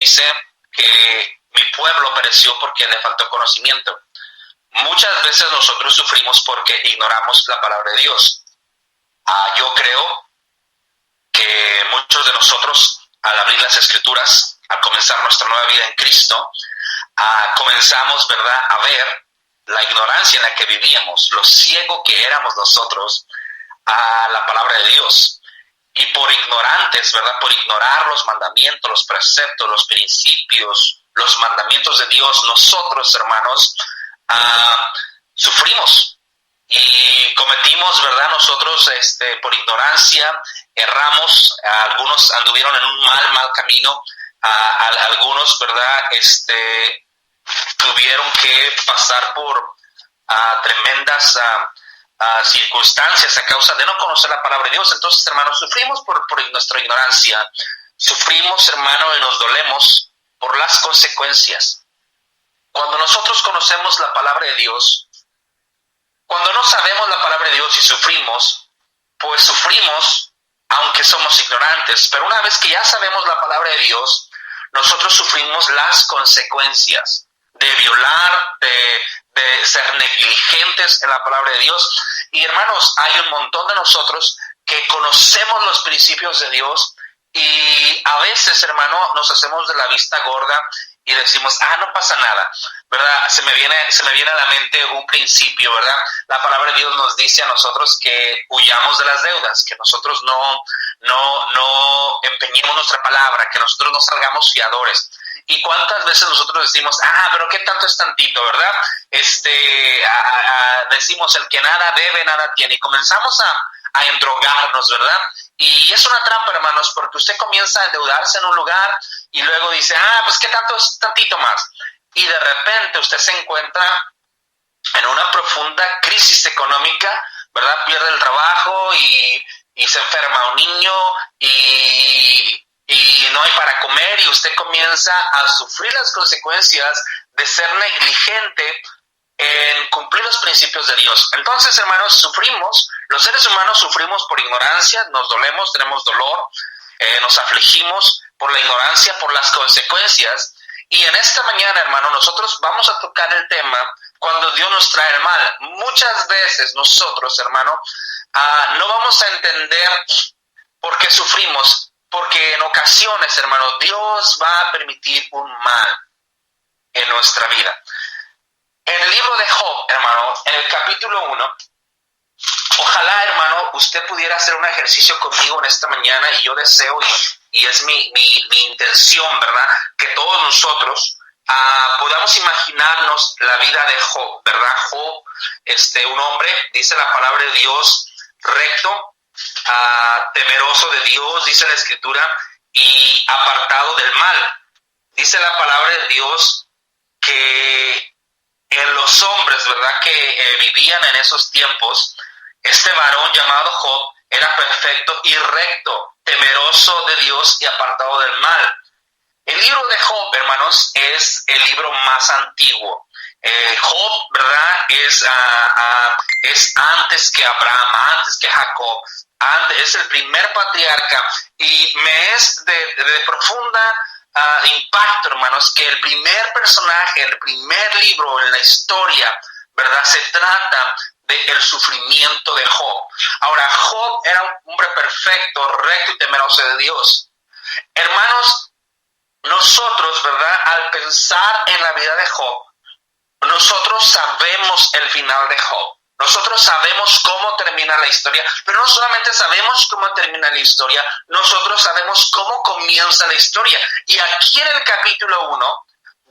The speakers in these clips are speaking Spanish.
dice que mi pueblo pereció porque le faltó conocimiento. Muchas veces nosotros sufrimos porque ignoramos la palabra de Dios. Yo creo que muchos de nosotros, al abrir las Escrituras, al comenzar nuestra nueva vida en Cristo, comenzamos, ¿verdad?, a ver la ignorancia en la que vivíamos, lo ciego que éramos nosotros a la palabra de Dios. Y por ignorantes, ¿verdad?, por ignorar los mandamientos, los preceptos, los principios, los mandamientos de Dios, nosotros, hermanos, sufrimos y cometimos, ¿verdad?, nosotros por ignorancia erramos, algunos anduvieron en un mal camino, algunos, ¿verdad?, tuvieron que pasar por tremendas circunstancias a causa de no conocer la palabra de Dios. Entonces, hermanos, sufrimos por nuestra ignorancia, sufrimos, hermano, y nos dolemos por las consecuencias. Cuando nosotros conocemos la palabra de Dios, cuando no sabemos la palabra de Dios y sufrimos, pues sufrimos aunque somos ignorantes, pero una vez que ya sabemos la palabra de Dios, nosotros sufrimos las consecuencias de violar, de ser negligentes en la palabra de Dios. Y hermanos, hay un montón de nosotros que conocemos los principios de Dios y a veces, hermano, nos hacemos de la vista gorda y decimos, no pasa nada, ¿verdad? Se me viene a la mente un principio, ¿verdad? La palabra de Dios nos dice a nosotros que huyamos de las deudas, que nosotros no empeñemos nuestra palabra, que nosotros no salgamos fiadores. ¿Y cuántas veces nosotros decimos, pero qué tanto es tantito, ¿verdad? Decimos, el que nada debe, nada tiene, y comenzamos a endrogarnos, ¿verdad? Y es una trampa, hermanos, porque usted comienza a endeudarse en un lugar y luego dice, pues qué tanto es tantito más. Y de repente usted se encuentra en una profunda crisis económica, ¿verdad? Pierde el trabajo y se enferma un niño y no hay para comer y usted comienza a sufrir las consecuencias de ser negligente en cumplir los principios de Dios. Entonces, hermanos, sufrimos, los seres humanos sufrimos por ignorancia, nos dolemos, tenemos dolor, nos afligimos por la ignorancia, por las consecuencias. Y en esta mañana, hermano, nosotros vamos a tocar el tema cuando Dios nos trae el mal. Muchas veces nosotros, hermano, no vamos a entender por qué sufrimos, porque en ocasiones, hermano, Dios va a permitir un mal en nuestra vida. En el libro de Job, hermano, en el capítulo 1, ojalá, hermano, usted pudiera hacer un ejercicio conmigo en esta mañana, y yo deseo, y es mi intención, ¿verdad?, que todos nosotros podamos imaginarnos la vida de Job, ¿verdad? Job, un hombre, dice la palabra de Dios, recto, temeroso de Dios, dice la Escritura, y apartado del mal. Dice la palabra de Dios que en los hombres, ¿verdad?, que vivían en esos tiempos, este varón llamado Job era perfecto y recto, temeroso de Dios y apartado del mal. El libro de Job, hermanos, es el libro más antiguo. Job, ¿verdad?, es antes que Abraham, antes que Jacob, es el primer patriarca, y me es de profunda impacto, hermanos, que el primer personaje, el primer libro en la historia, ¿verdad?, se trata del sufrimiento de Job. Ahora, Job era un hombre perfecto, recto y temeroso de Dios. Hermanos, nosotros, ¿verdad?, al pensar en la vida de Job, nosotros sabemos el final de Job. Nosotros sabemos cómo termina la historia, pero no solamente sabemos cómo termina la historia, nosotros sabemos cómo comienza la historia. Y aquí en el capítulo 1,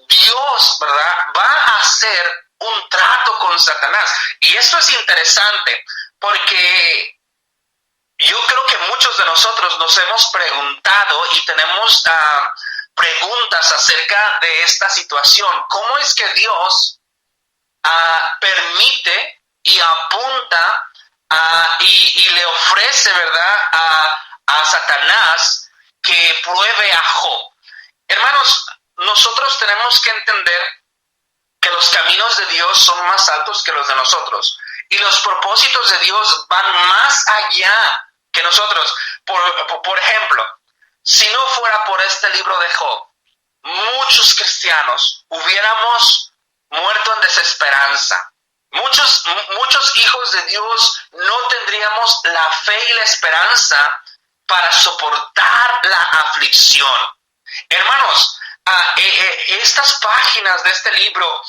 Dios, ¿verdad?, va a hacer un trato con Satanás. Y esto es interesante porque yo creo que muchos de nosotros nos hemos preguntado y tenemos preguntas acerca de esta situación. ¿Cómo es que Dios permite y apunta y le ofrece, ¿verdad?, a Satanás que pruebe a Job? Hermanos, nosotros tenemos que entender que los caminos de Dios son más altos que los de nosotros, y los propósitos de Dios van más allá que nosotros. Por ejemplo, si no fuera por este libro de Job, cristianos hubiéramos muerto en desesperanza. Muchos hijos de Dios no tendríamos la fe y la esperanza para soportar la aflicción. Hermanos, estas páginas de este libro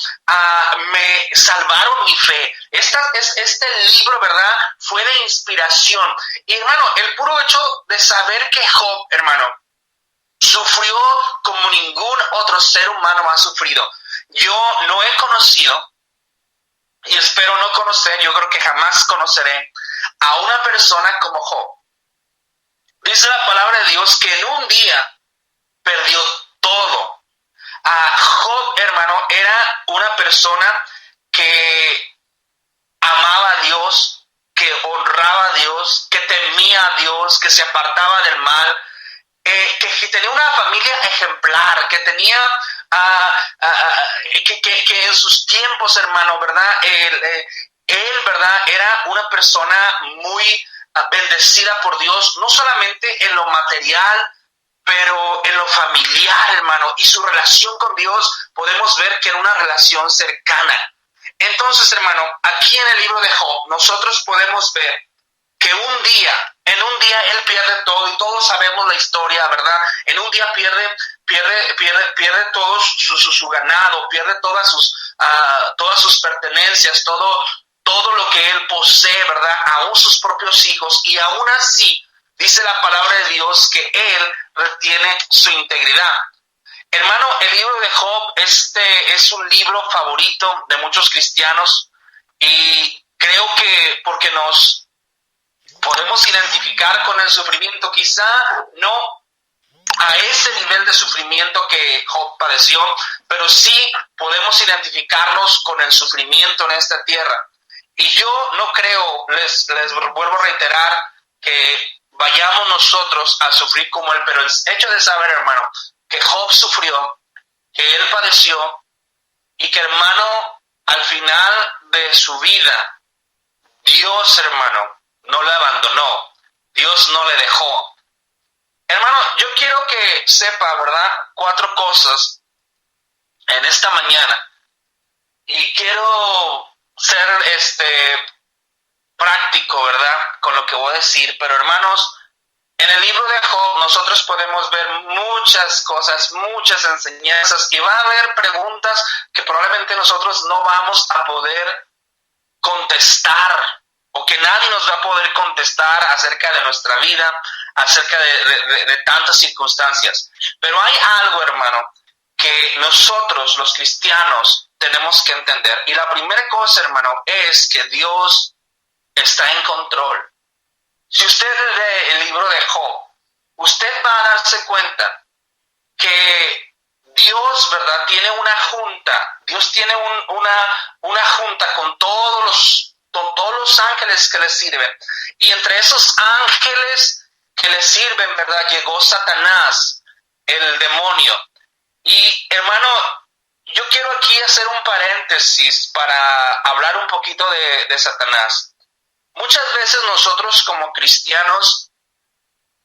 me salvaron mi fe. Este libro, ¿verdad?, fue de inspiración. Y hermano, el puro hecho de saber que Job, hermano, sufrió como ningún otro ser humano ha sufrido. Yo no he conocido, y espero no conocer, yo creo que jamás conoceré a una persona como Job. Dice la palabra de Dios que en un día perdió todo. Job, hermano, era una persona que amaba a Dios, que honraba a Dios, que temía a Dios, que se apartaba del mal, que tenía una familia ejemplar, que tenía que en sus tiempos, hermano, ¿verdad? Él, ¿verdad?, era una persona muy bendecida por Dios, no solamente en lo material, pero en lo familiar, hermano, y su relación con Dios podemos ver que era una relación cercana. Entonces, hermano, aquí en el libro de Job nosotros podemos ver que en un día él pierde todo, y todos sabemos la historia, ¿verdad? En un día pierde todo su ganado, pierde todas sus pertenencias, todo lo que él posee, ¿verdad? Aún sus propios hijos, y aún así dice la palabra de Dios que él retiene su integridad. Hermano, el libro de Job es un libro favorito de muchos cristianos, y creo que porque nos podemos identificar con el sufrimiento, quizá no a ese nivel de sufrimiento que Job padeció, pero sí podemos identificarnos con el sufrimiento en esta tierra. Y yo no creo, les vuelvo a reiterar, que vayamos nosotros a sufrir como él, pero el hecho de saber, hermano, que Job sufrió, que él padeció, y que, hermano, al final de su vida, Dios, hermano, no le abandonó, Dios no le dejó. Hermano, yo quiero que sepa, ¿verdad?, 4 cosas en esta mañana, y quiero ser práctico, ¿verdad?, con lo que voy a decir. Pero, hermanos, en el libro de Job nosotros podemos ver muchas cosas, muchas enseñanzas, y va a haber preguntas que probablemente nosotros no vamos a poder contestar, o que nadie nos va a poder contestar acerca de nuestra vida, acerca de tantas circunstancias. Pero hay algo, hermano, que nosotros los cristianos tenemos que entender. Y la primera cosa, hermano, es que Dios está en control. Si usted lee el libro de Job, usted va a darse cuenta que Dios, ¿verdad?, tiene una junta. Dios tiene una junta con todos los ángeles que le sirven. Y entre esos ángeles que le sirven, ¿verdad?, llegó Satanás, el demonio. Y, hermano, yo quiero aquí hacer un paréntesis para hablar un poquito de Satanás. Muchas veces nosotros como cristianos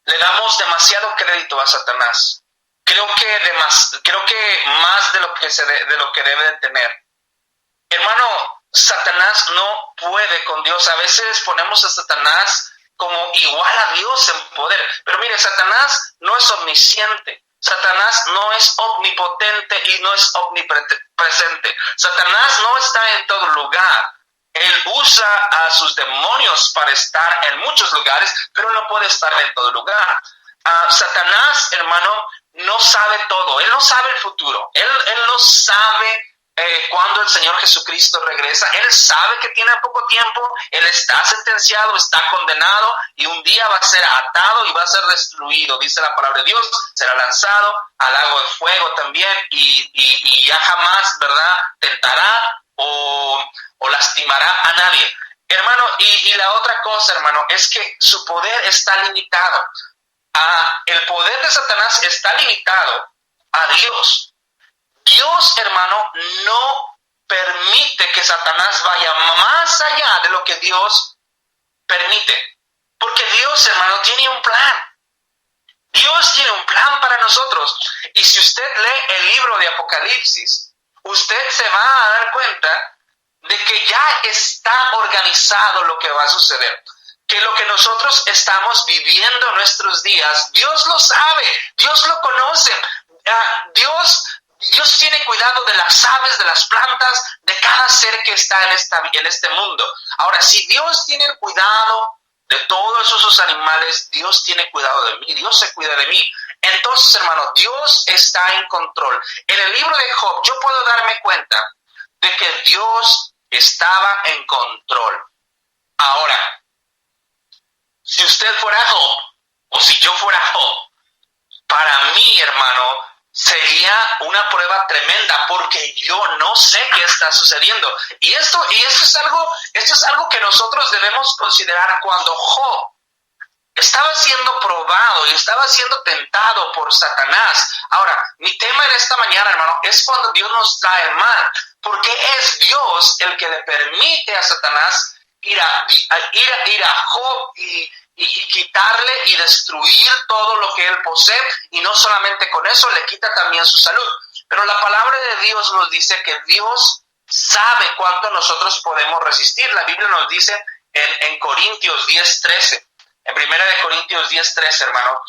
le damos demasiado crédito a Satanás. Creo que más de lo que debe de tener. Hermano, Satanás no puede con Dios. A veces ponemos a Satanás como igual a Dios en poder. Pero mire, Satanás no es omnisciente. Satanás no es omnipotente y no es omnipresente. Satanás no está en todo lugar. Él usa a sus demonios para estar en muchos lugares, pero no puede estar en todo lugar. Satanás, hermano, no sabe todo. Él no sabe el futuro. Él no sabe cuando el Señor Jesucristo regresa. Él sabe que tiene poco tiempo. Él está sentenciado, está condenado, y un día va a ser atado y va a ser destruido. Dice la palabra de Dios, será lanzado al lago de fuego también, y ya jamás, ¿verdad?, tentará o lastimará a nadie. Hermano, y la otra cosa, hermano, es que su poder está limitado. El poder de Satanás está limitado a Dios. Dios, hermano, no permite que Satanás vaya más allá de lo que Dios permite. Porque Dios, hermano, tiene un plan. Dios tiene un plan para nosotros. Y si usted lee el libro de Apocalipsis, usted se va a dar cuenta de que ya está organizado lo que va a suceder. Que lo que nosotros estamos viviendo en nuestros días, Dios lo sabe, Dios lo conoce. Dios tiene cuidado de las aves, de las plantas, de cada ser que está en este mundo. Ahora, si Dios tiene cuidado de todos esos animales, Dios tiene cuidado de mí, Dios se cuida de mí. Entonces, hermano, Dios está en control. En el libro de Job, yo puedo darme cuenta de que Dios estaba en control. Ahora, si usted fuera Job, o si yo fuera Job, para mí, hermano, sería una prueba tremenda porque yo no sé qué está sucediendo. Y esto es algo que nosotros debemos considerar cuando Job estaba siendo probado y estaba siendo tentado por Satanás. Ahora, mi tema en esta mañana, hermano, es cuando Dios nos trae mal, porque es Dios el que le permite a Satanás ir a Job y quitarle y destruir todo lo que él posee, y no solamente con eso, le quita también su salud. Pero la palabra de Dios nos dice que Dios sabe cuánto nosotros podemos resistir. La Biblia nos dice en Corintios 10:13, en 1 Corintios 10:13, hermano,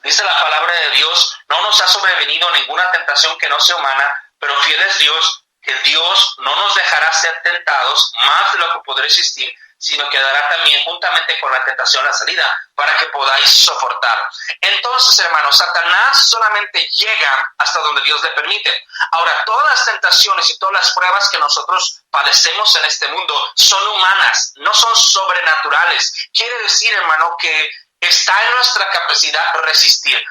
dice la palabra de Dios: no nos ha sobrevenido ninguna tentación que no sea humana, pero fiel es Dios, que Dios no nos dejará ser tentados más de lo que podrá resistir, sino que dará también juntamente con la tentación la salida, para que podáis soportar. Entonces, hermanos, Satanás solamente llega hasta donde Dios le permite. Ahora, todas las tentaciones y todas las pruebas que nosotros padecemos en este mundo son humanas, no son sobrenaturales. Quiere decir, hermano, que está en nuestra capacidad de resistir.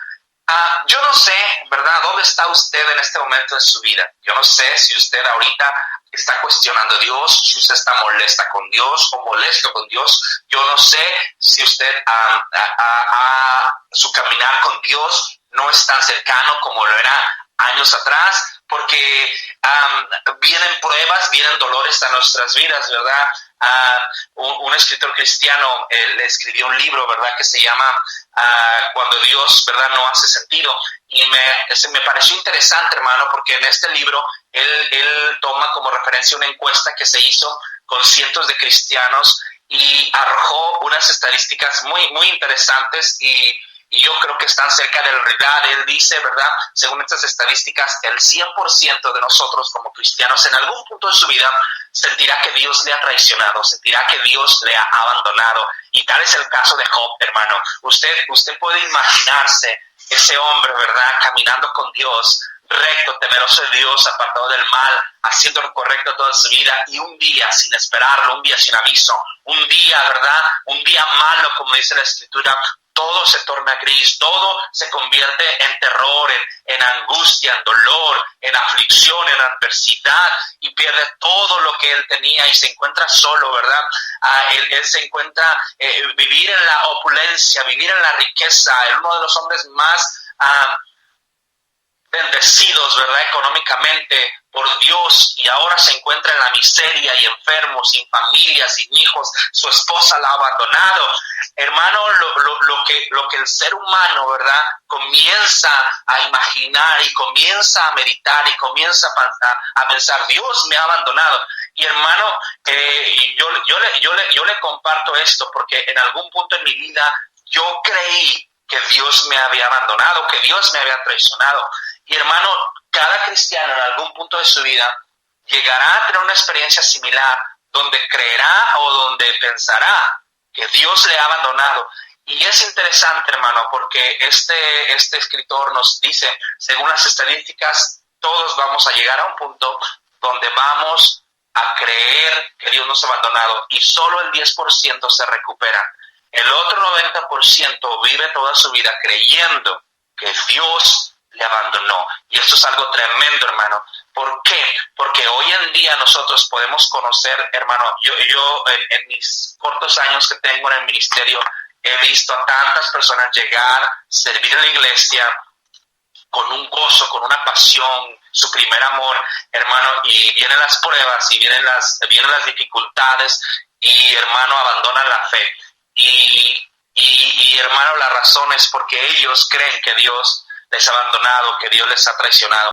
Yo no sé, ¿verdad?, dónde está usted en este momento de su vida. Yo no sé si usted ahorita está cuestionando a Dios, si usted está molesta con Dios o molesto con Dios. Yo no sé si usted su caminar con Dios no es tan cercano como lo era años atrás, porque vienen pruebas, vienen dolores a nuestras vidas, ¿verdad? Un escritor cristiano le escribió un libro, ¿verdad?, que se llama Cuando Dios, ¿verdad?, no hace sentido. Y me pareció interesante, hermano, porque en este libro él toma como referencia una encuesta que se hizo con cientos de cristianos y arrojó unas estadísticas muy, muy interesantes y yo creo que están cerca de la realidad. Él dice, ¿verdad?, según estas estadísticas, el 100% de nosotros como cristianos en algún punto de su vida sentirá que Dios le ha traicionado, sentirá que Dios le ha abandonado. Y tal es el caso de Job, hermano. Usted puede imaginarse ese hombre, ¿verdad?, caminando con Dios, recto, temeroso de Dios, apartado del mal, haciendo lo correcto toda su vida, y un día sin esperarlo, un día sin aviso, un día, ¿verdad?, un día malo, como dice la Escritura, todo se torna gris, todo se convierte en terror, en angustia, en dolor, en aflicción, en adversidad, y pierde todo lo que él tenía y se encuentra solo, ¿verdad? Él se encuentra vivir en la opulencia, vivir en la riqueza, en uno de los hombres más bendecidos, ¿verdad?, económicamente por Dios, y ahora se encuentra en la miseria y enfermo, sin familia, sin hijos, su esposa la ha abandonado. Hermano, lo que el ser humano, ¿verdad?, comienza a imaginar y comienza a meditar y comienza a pensar: Dios me ha abandonado. Y hermano, yo le comparto esto porque en algún punto en mi vida yo creí que Dios me había abandonado, que Dios me había traicionado. Y hermano, cada cristiano en algún punto de su vida llegará a tener una experiencia similar donde creerá o donde pensará que Dios le ha abandonado. Y es interesante, hermano, porque este escritor nos dice, según las estadísticas, todos vamos a llegar a un punto donde vamos a creer que Dios nos ha abandonado y solo el 10% se recupera. El otro 90% vive toda su vida creyendo que Dios le abandonó. Y esto es algo tremendo, hermano. ¿Por qué? Porque hoy en día nosotros podemos conocer, hermano, yo en mis cortos años que tengo en el ministerio, he visto a tantas personas llegar, servir en la iglesia con un gozo, con una pasión, su primer amor, hermano, y vienen las pruebas y vienen las dificultades y, hermano, abandonan la fe. Y Y hermano, la razón es porque ellos creen que Dios les ha abandonado, que Dios les ha traicionado.